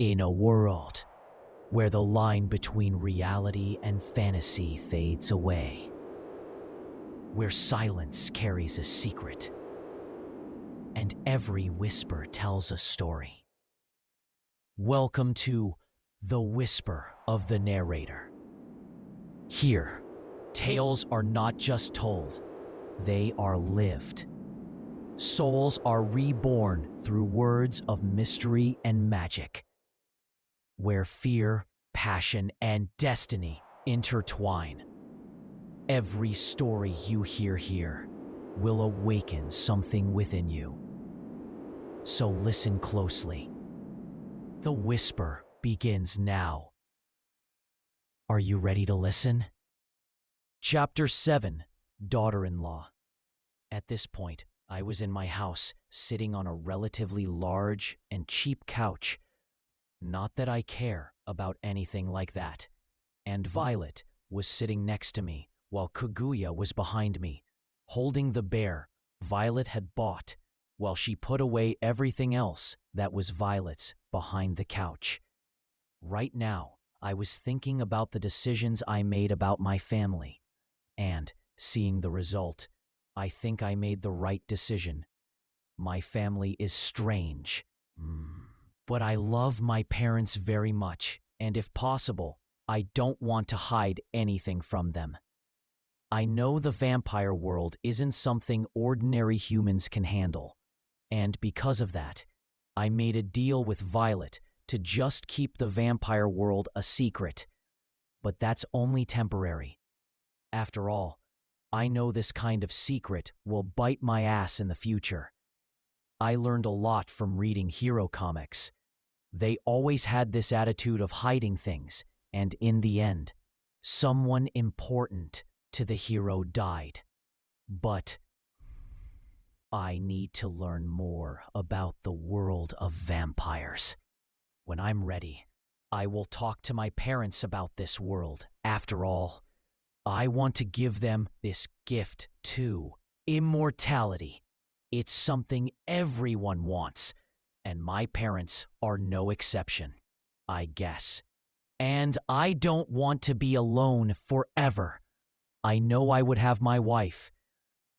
In a world where the line between reality and fantasy fades away, where silence carries a secret, and every whisper tells a story. Welcome to The Whisper of the Narrator. Here, tales are not just told, they are lived. Souls are reborn through words of mystery and magic, where fear, passion, and destiny intertwine. Every story you hear here will awaken something within you. So listen closely. The whisper begins now. Are you ready to listen? Chapter 7, Daughter-in-Law. At this point, I was in my house, sitting on a relatively large and cheap couch. Not that I care about anything like that. And Violet was sitting next to me, while Kaguya was behind me, holding the bear Violet had bought, while she put away everything else that was Violet's behind the couch. Right now, I was thinking about the decisions I made about my family, and, seeing the result, I think I made the right decision. My family is strange, but I love my parents very much, and if possible, I don't want to hide anything from them. I know the vampire world isn't something ordinary humans can handle, and because of that, I made a deal with Violet to just keep the vampire world a secret. But that's only temporary. After all, I know this kind of secret will bite my ass in the future. I learned a lot from reading hero comics. They always had this attitude of hiding things, and in the end, someone important to the hero died. But I need to learn more about the world of vampires. When I'm ready, I will talk to my parents about this world. After all, I want to give them this gift too. Immortality. It's something everyone wants, and my parents are no exception, I guess. And I don't want to be alone forever. I know I would have my wife,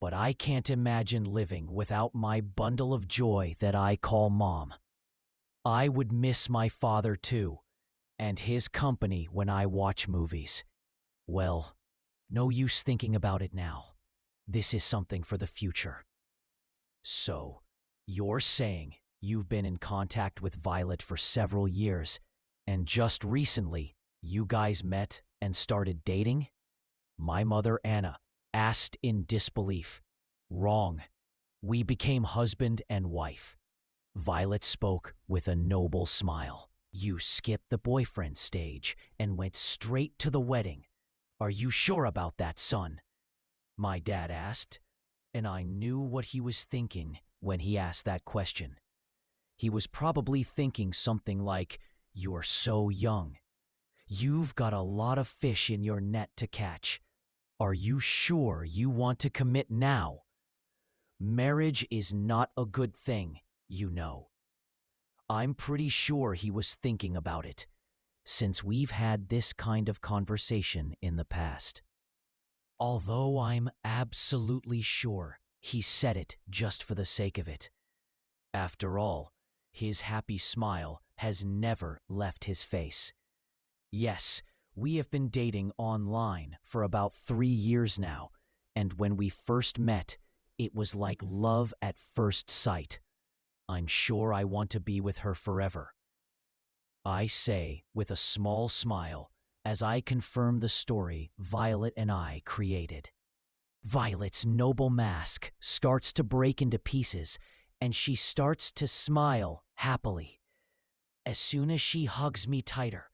but I can't imagine living without my bundle of joy that I call Mom. I would miss my father too, and his company when I watch movies. Well, no use thinking about it now. This is something for the future. So, you're saying you've been in contact with Violet for several years, and just recently, you guys met and started dating? My mother, Anna, asked in disbelief. Wrong. We became husband and wife. Violet spoke with a noble smile. You skipped the boyfriend stage and went straight to the wedding. Are you sure about that, son? My dad asked, and I knew what he was thinking when he asked that question. He was probably thinking something like, "You're so young. You've got a lot of fish in your net to catch. Are you sure you want to commit now? Marriage is not a good thing, you know." I'm pretty sure he was thinking about it, since we've had this kind of conversation in the past. Although I'm absolutely sure he said it just for the sake of it. After all, his happy smile has never left his face. Yes, we have been dating online for about 3 years now, and when we first met, it was like love at first sight. I'm sure I want to be with her forever. I say with a small smile as I confirm the story Violet and I created. Violet's noble mask starts to break into pieces, and she starts to smile happily. As soon as she hugs me tighter,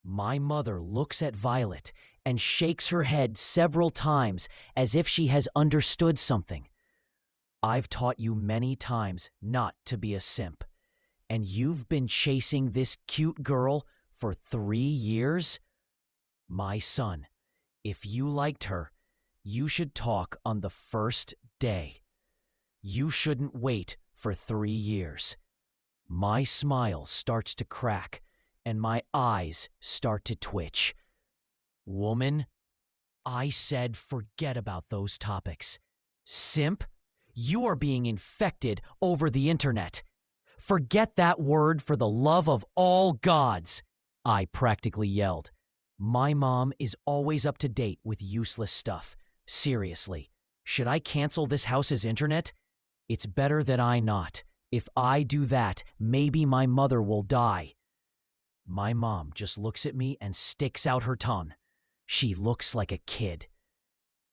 my mother looks at Violet and shakes her head several times as if she has understood something. I've taught you many times not to be a simp, and you've been chasing this cute girl for 3 years? My son, if you liked her, you should talk on the first day. You shouldn't wait for 3 years. My smile starts to crack, and my eyes start to twitch. Woman, I said forget about those topics. Simp, you are being infected over the internet. Forget that word for the love of all gods, I practically yelled. My mom is always up to date with useless stuff. Seriously, should I cancel this house's internet? It's better that I not. If I do that, maybe my mother will die. My mom just looks at me and sticks out her tongue. She looks like a kid.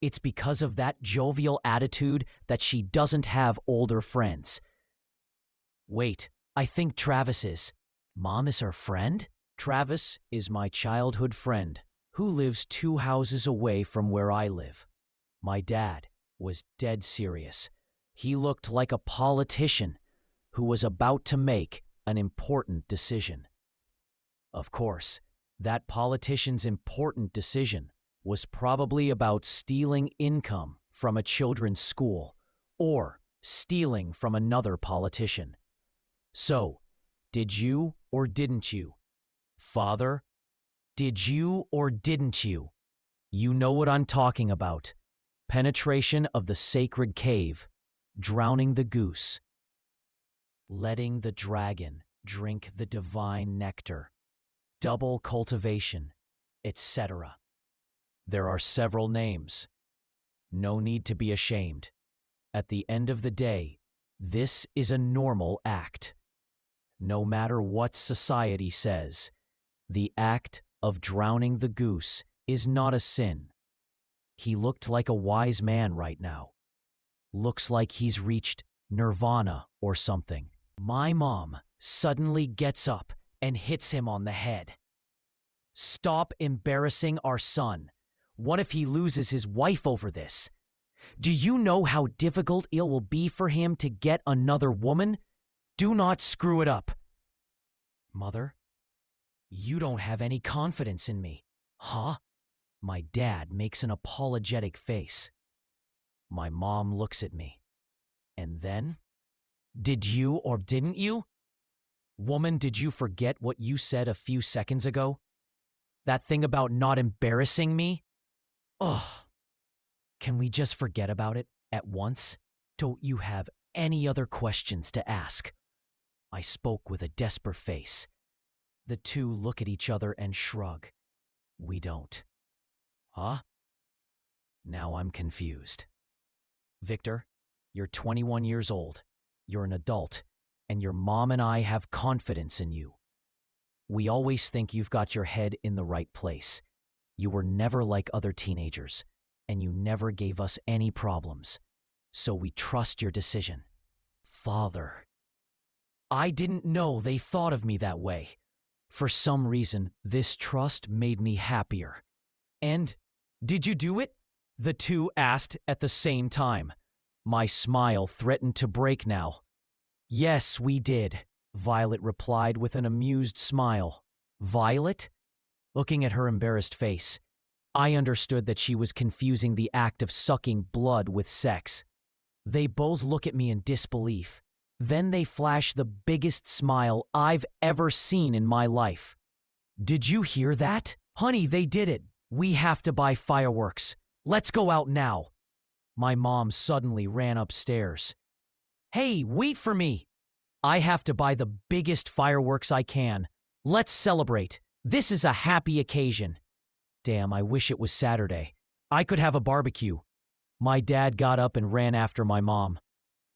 It's because of that jovial attitude that she doesn't have older friends. Wait, I think Travis is. Mom is her friend? Travis is my childhood friend who lives 2 houses away from where I live. My dad was dead serious. He looked like a politician who was about to make an important decision. Of course, that politician's important decision was probably about stealing income from a children's school or stealing from another politician. So, did you or didn't you? Father, did you or didn't you? You know what I'm talking about. Penetration of the sacred cave, drowning the goose, letting the dragon drink the divine nectar, double cultivation, etc. There are several names. No need to be ashamed. At the end of the day, this is a normal act. No matter what society says, the act of drowning the goose is not a sin. He looked like a wise man right now. Looks like he's reached nirvana or something. My mom suddenly gets up and hits him on the head. Stop embarrassing our son. What if he loses his wife over this? Do you know how difficult it will be for him to get another woman? Do not screw it up. Mother, you don't have any confidence in me. Huh? My dad makes an apologetic face. My mom looks at me. And then? Did you or didn't you? Woman, did you forget what you said a few seconds ago? That thing about not embarrassing me? Ugh. Can we just forget about it at once? Don't you have any other questions to ask? I spoke with a desperate face. The two look at each other and shrug. We don't. Huh? Now I'm confused. Victor, you're 21 years old. You're an adult, and your mom and I have confidence in you. We always think you've got your head in the right place. You were never like other teenagers, and you never gave us any problems. So we trust your decision. Father. I didn't know they thought of me that way. For some reason, this trust made me happier. And, did you do it? The two asked at the same time. My smile threatened to break now. Yes, we did, Violet replied with an amused smile. Violet? Looking at her embarrassed face, I understood that she was confusing the act of sucking blood with sex. They both look at me in disbelief. Then they flash the biggest smile I've ever seen in my life. Did you hear that? Honey, they did it. We have to buy fireworks. Let's go out now. My mom suddenly ran upstairs. Hey, wait for me. I have to buy the biggest fireworks I can. Let's celebrate. This is a happy occasion. Damn, I wish it was Saturday. I could have a barbecue. My dad got up and ran after my mom.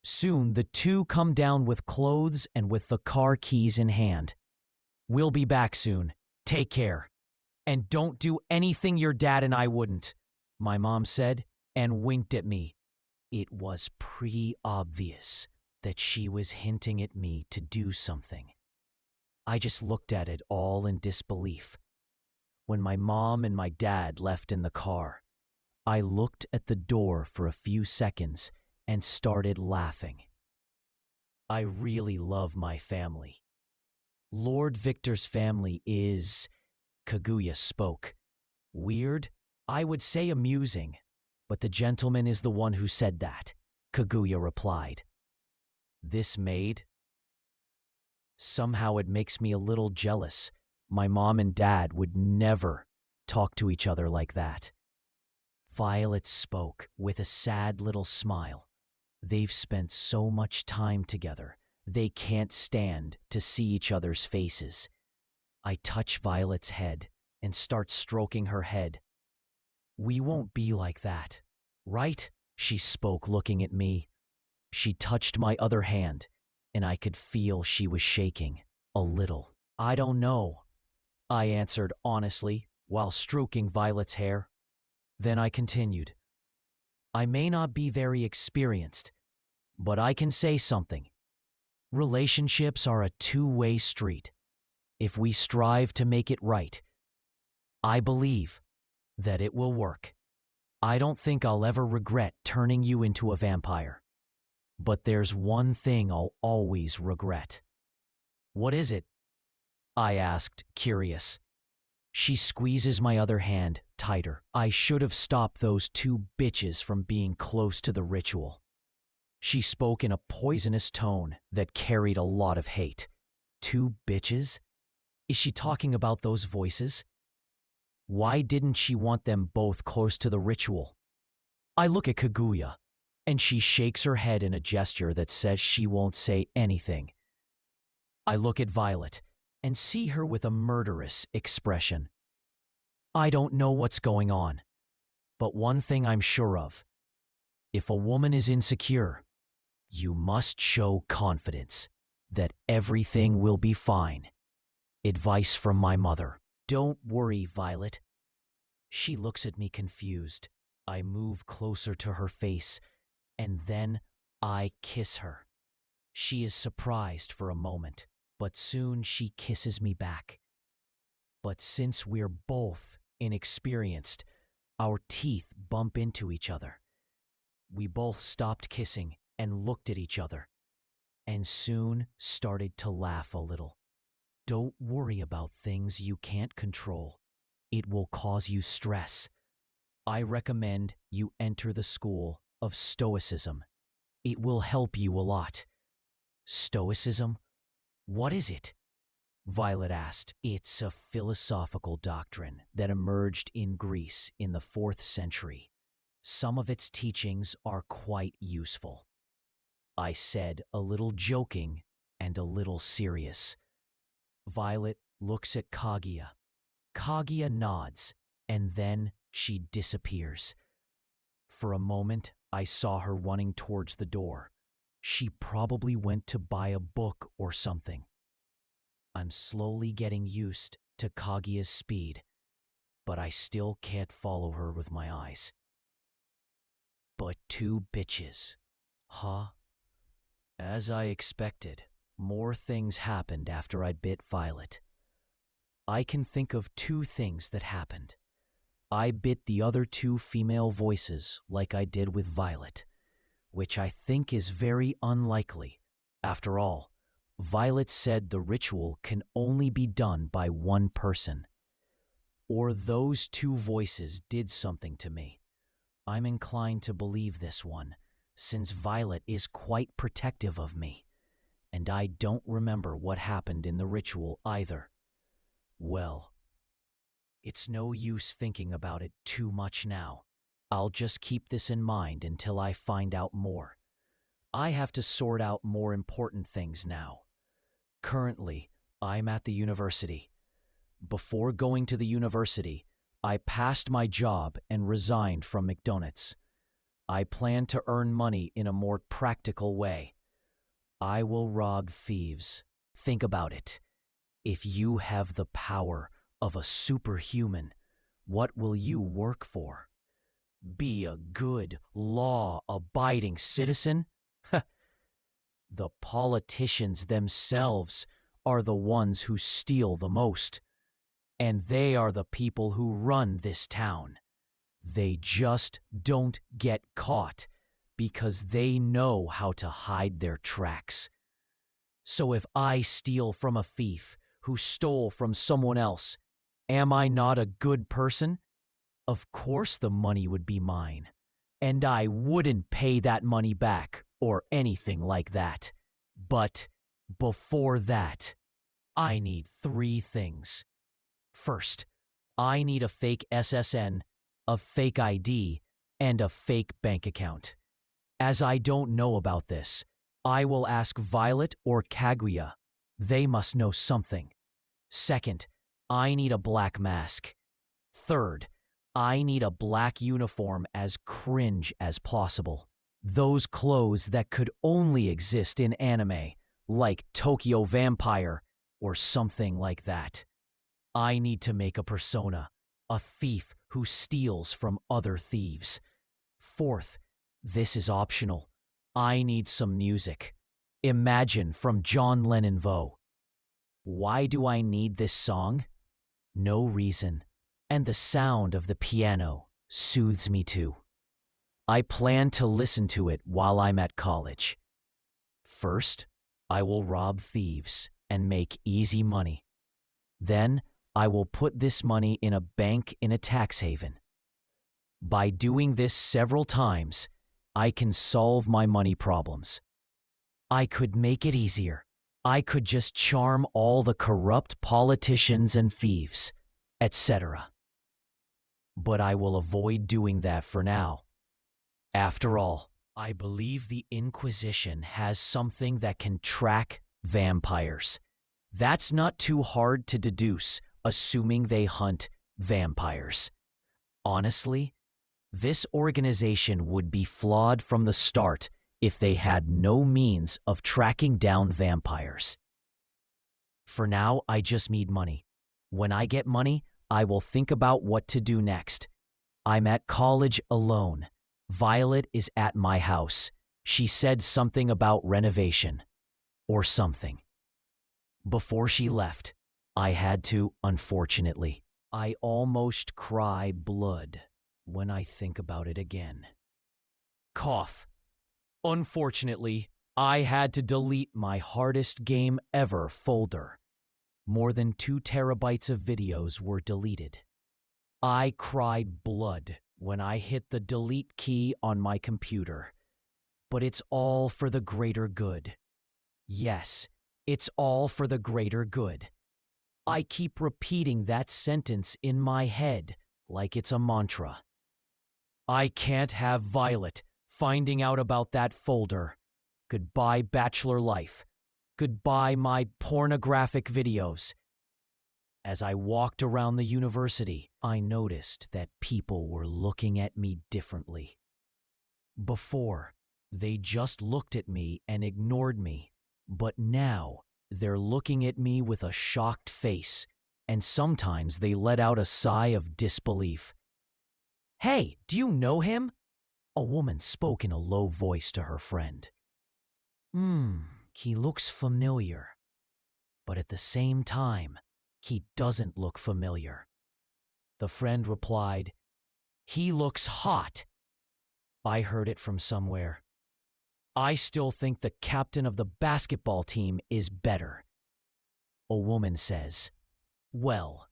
Soon, the two come down with clothes and with the car keys in hand. We'll be back soon. Take care. And don't do anything your dad and I wouldn't, my mom said and winked at me. It was pretty obvious that she was hinting at me to do something. I just looked at it all in disbelief. When my mom and my dad left in the car, I looked at the door for a few seconds and started laughing. I really love my family. Lord Victor's family is, Kaguya spoke. Weird? I would say amusing, but the gentleman is the one who said that, Kaguya replied. This maid? Somehow it makes me a little jealous. My mom and dad would never talk to each other like that. Violet spoke with a sad little smile. They've spent so much time together, they can't stand to see each other's faces. I touch Violet's head and start stroking her head. We won't be like that, right? She spoke, looking at me. She touched my other hand, and I could feel she was shaking a little. I don't know, I answered honestly while stroking Violet's hair. Then I continued. I may not be very experienced, but I can say something. Relationships are a two-way street. If we strive to make it right, I believe that it will work. I don't think I'll ever regret turning you into a vampire. But there's one thing I'll always regret. What is it? I asked, curious. She squeezes my other hand tighter. I should have stopped those two bitches from being close to the ritual. She spoke in a poisonous tone that carried a lot of hate. Two bitches? Is she talking about those voices? Why didn't she want them both close to the ritual? I look at Kaguya, and she shakes her head in a gesture that says she won't say anything. I look at Violet and see her with a murderous expression. I don't know what's going on, but one thing I'm sure of. If a woman is insecure, you must show confidence that everything will be fine. Advice from my mother. Don't worry, Violet. She looks at me confused. I move closer to her face, and then I kiss her. She is surprised for a moment, but soon she kisses me back. But since we're both inexperienced, our teeth bump into each other. We both stopped kissing and looked at each other, and soon started to laugh a little. Don't worry about things you can't control. It will cause you stress. I recommend you enter the school of Stoicism. It will help you a lot. Stoicism? What is it? Violet asked. It's a philosophical doctrine that emerged in Greece in the 4th century. Some of its teachings are quite useful. I said, a little joking and a little serious. Violet looks at Kaguya. Kaguya nods, and then she disappears. For a moment, I saw her running towards the door. She probably went to buy a book or something. I'm slowly getting used to Kaguya's speed, but I still can't follow her with my eyes. But two bitches, huh? As I expected, more things happened after I bit Violet. I can think of two things that happened. I bit the other two female voices like I did with Violet, which I think is very unlikely. After all, Violet said the ritual can only be done by one person. Or those two voices did something to me. I'm inclined to believe this one, since Violet is quite protective of me, and I don't remember what happened in the ritual either. Well, it's no use thinking about it too much now. I'll just keep this in mind until I find out more. I have to sort out more important things now. Currently, I'm at the university. Before going to the university, I passed my job and resigned from McDonald's. I plan to earn money in a more practical way. I will rob thieves. Think about it. If you have the power of a superhuman, what will you work for? Be a good, law-abiding citizen? The politicians themselves are the ones who steal the most, and they are the people who run this town. They just don't get caught because they know how to hide their tracks. So if I steal from a thief who stole from someone else, am I not a good person? Of course the money would be mine, and I wouldn't pay that money back or anything like that. But Before that, I need three things. First, I need a fake SSN, a fake ID, and a fake bank account. As I don't know about this, I will ask Violet or Kaguya. They must know something. Second, I need a black mask. Third, I need a black uniform as cringe as possible. Those clothes that could only exist in anime, like Tokyo Vampire or something like that. I need to make a persona, a thief who steals from other thieves. Fourth, this is optional. I need some music. Imagine from John Lennon Vo. Why do I need this song? No reason. And the sound of the piano soothes me too. I plan to listen to it while I'm at college. First, I will rob thieves and make easy money. Then, I will put this money in a bank in a tax haven. By doing this several times, I can solve my money problems. I could make it easier. I could just charm all the corrupt politicians and thieves, etc. But I will avoid doing that for now. After all, I believe the Inquisition has something that can track vampires. That's not too hard to deduce, assuming they hunt vampires. Honestly, this organization would be flawed from the start if they had no means of tracking down vampires. For now, I just need money. When I get money, I will think about what to do next. I'm at college alone. Violet is at my house. She said something about renovation. Or something. Before she left, I had to, unfortunately. I almost cry blood when I think about it again. Cough. Unfortunately, I had to delete my hardest game ever folder. More than 2 terabytes of videos were deleted. I cried blood when I hit the delete key on my computer. But it's all for the greater good. Yes, it's all for the greater good. I keep repeating that sentence in my head like it's a mantra. I can't have Violet finding out about that folder. Goodbye, bachelor life. Goodbye, my pornographic videos. As I walked around the university, I noticed that people were looking at me differently. Before, they just looked at me and ignored me, but now they're looking at me with a shocked face, and sometimes they let out a sigh of disbelief. "Hey, do you know him?" A woman spoke in a low voice to her friend. He looks familiar. But at the same time, he doesn't look familiar. The friend replied, "He looks hot." I heard it from somewhere. I still think the captain of the basketball team is better. A woman says, "Well,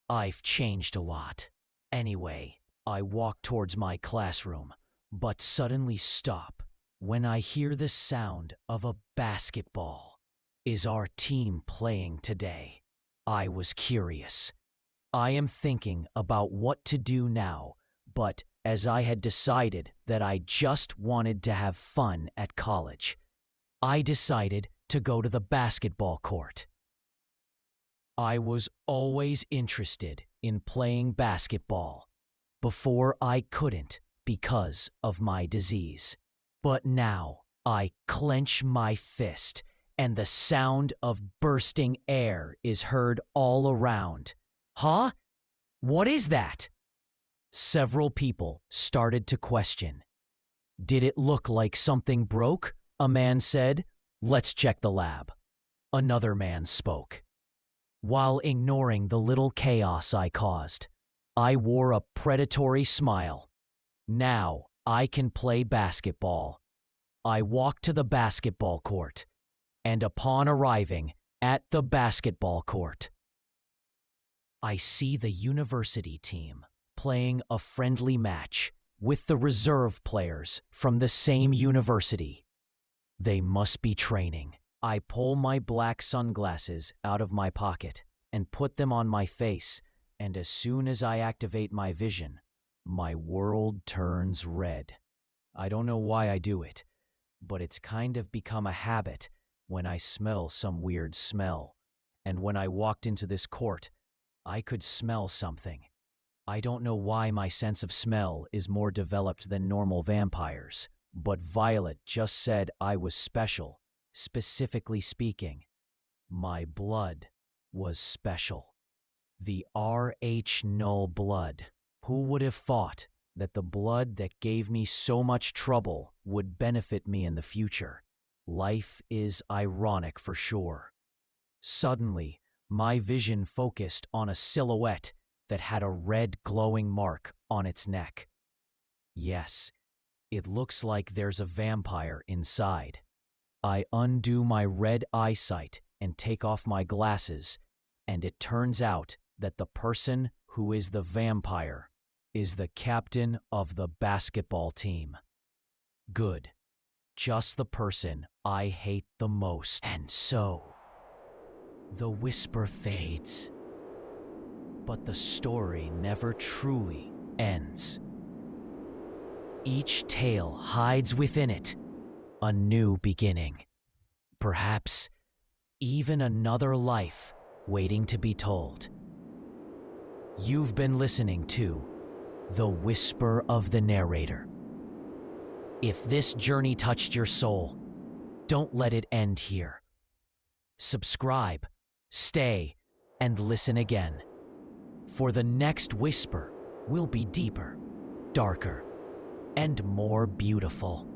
I've changed a lot." Anyway, I walk towards my classroom, but suddenly stop when I hear the sound of a basketball. Is our team playing today? I was curious. I am thinking about what to do now, but as I had decided that I just wanted to have fun at college, I decided to go to the basketball court. I was always interested in playing basketball. Before I couldn't because of my disease. But now I clench my fist and the sound of bursting air is heard all around. Huh? What is that? Several people started to question. Did it look like something broke? A man said. Let's check the lab. Another man spoke. While ignoring the little chaos I caused, I wore a predatory smile. Now I can play basketball. I walked to the basketball court, and upon arriving at the basketball court, I see the university team playing a friendly match with the reserve players from the same university. They must be training. I pull my black sunglasses out of my pocket and put them on my face, and as soon as I activate my vision, my world turns red. I don't know why I do it, but it's kind of become a habit when I smell some weird smell. And when I walked into this court, I could smell something. I don't know why my sense of smell is more developed than normal vampires, but Violet just said I was special. Specifically speaking, my blood was special. The RH null blood. Who would have thought that the blood that gave me so much trouble would benefit me in the future? Life is ironic for sure. Suddenly, my vision focused on a silhouette that had a red glowing mark on its neck. Yes, it looks like there's a vampire inside. I undo my red eyesight and take off my glasses, and it turns out that the person who is the vampire is the captain of the basketball team. Good. Just the person I hate the most. And so, the whisper fades. But the story never truly ends. Each tale hides within it a new beginning. Perhaps even another life waiting to be told. You've been listening to The Whisper of the Narrator. If this journey touched your soul, don't let it end here. Subscribe, stay, and listen again. For the next whisper will be deeper, darker, and more beautiful.